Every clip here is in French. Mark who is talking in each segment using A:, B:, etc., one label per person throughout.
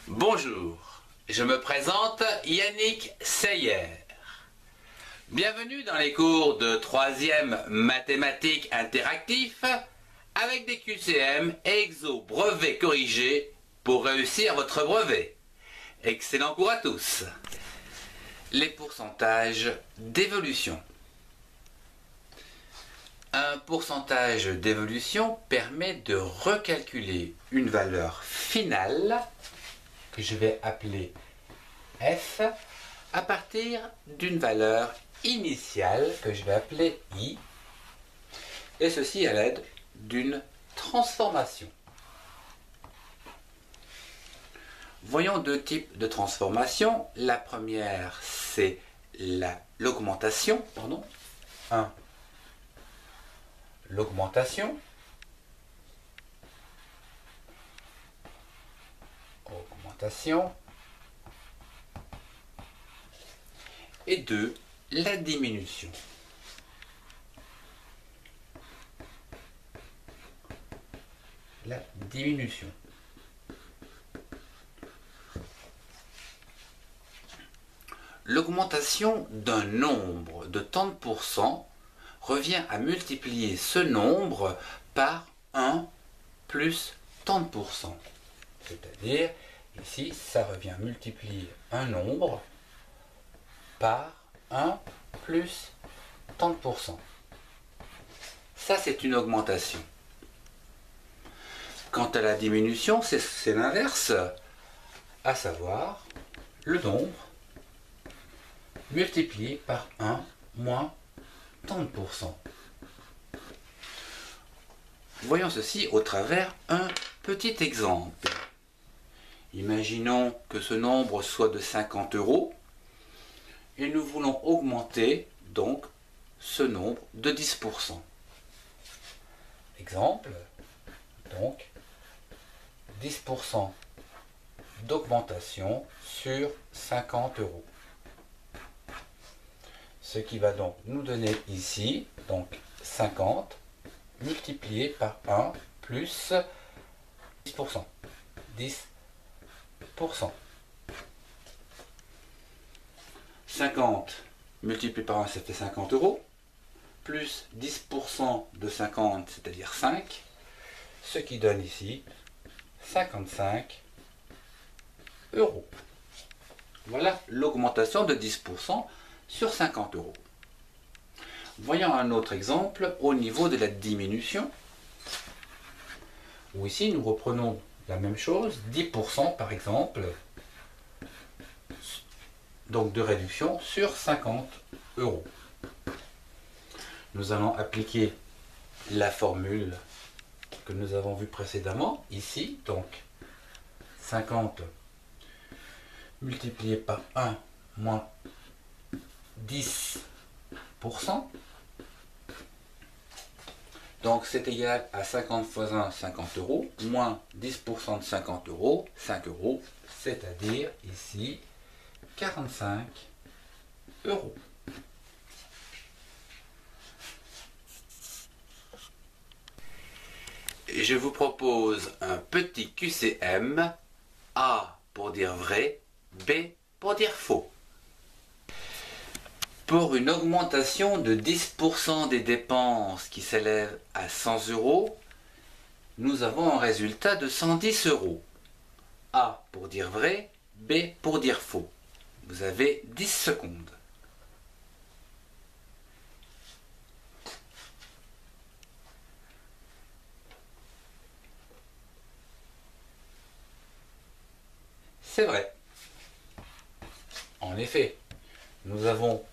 A: Bonjour, je me présente Yannick Seyer. Bienvenue dans les cours de 3e mathématiques interactifs avec des QCM et exo brevet corrigé pour réussir votre brevet. Excellent cours à tous. Les pourcentages d'évolution. Un pourcentage d'évolution permet de recalculer une valeur finale que je vais appeler f à partir d'une valeur initiale que je vais appeler i, et ceci à l'aide d'une transformation. Voyons deux types de transformations. La première, c'est l'augmentation. 1. L'augmentation. Et 2. La diminution. L'augmentation d'un nombre de tant de pourcents revient à multiplier ce nombre par 1 plus tant de pourcents. C'est-à-dire, ici, ça revient à multiplier un nombre par 1 plus tant de pourcents. Ça, c'est une augmentation. Quant à la diminution, c'est l'inverse, à savoir le nombre multiplié par 1 moins tant de pourcents. Voyons ceci au travers un petit exemple. Imaginons que ce nombre soit de 50 € et nous voulons augmenter donc ce nombre de 10%. Exemple, donc 10% d'augmentation sur 50 €. Ce qui va donc nous donner ici, donc 50 multiplié par 1 plus 10%. 10%. 50 multiplié par 1, ça fait 50 €, plus 10% de 50, c'est-à-dire 5, ce qui donne ici 55 €. Voilà l'augmentation de 10% sur 50 €. Voyons un autre exemple au niveau de la diminution, où ici nous reprenons la même chose, 10% par exemple, donc de réduction sur 50 €. Nous allons appliquer la formule que nous avons vue précédemment, ici, donc 50 multiplié par 1 moins 10%. Donc c'est égal à 50 fois 1, 50 €, moins 10% de 50 €, 5 €, c'est-à-dire ici 45 €. Je vous propose un petit QCM, A pour dire vrai, B pour dire faux. Pour une augmentation de 10% des dépenses qui s'élève à 100 €, nous avons un résultat de 110 €. A pour dire vrai, B pour dire faux. Vous avez 10 secondes. C'est vrai. En effet, nous avons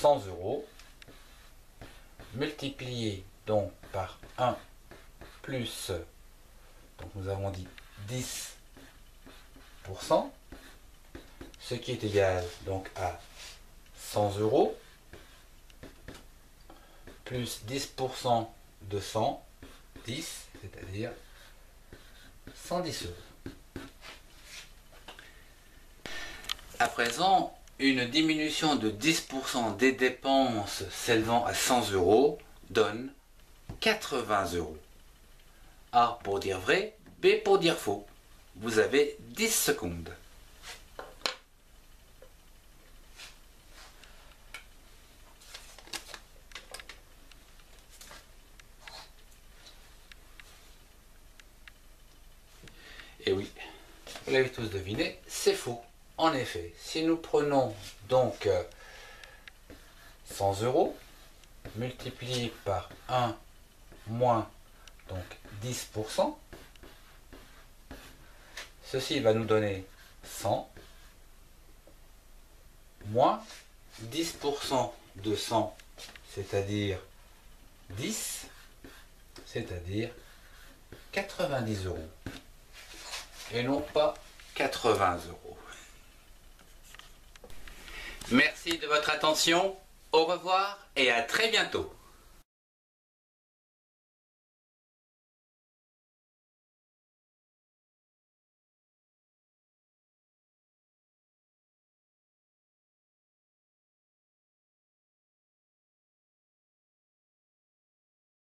A: 100 € multiplié donc par 1 plus, donc nous avons dit 10%, ce qui est égal donc à 100 € plus 10% de 100, 10, c'est-à-dire 110 €. À présent, une diminution de 10% des dépenses s'élevant à 100 € donne 80 €. A pour dire vrai, B pour dire faux. vous avez 10 secondes. Et oui, vous l'avez tous deviné, c'est faux. En effet, si nous prenons donc 100 € multiplié par 1 moins donc 10%, ceci va nous donner 100 moins 10% de 100, c'est-à-dire 10, c'est-à-dire 90 € et non pas 80 €. Merci de votre attention, au revoir et à très bientôt.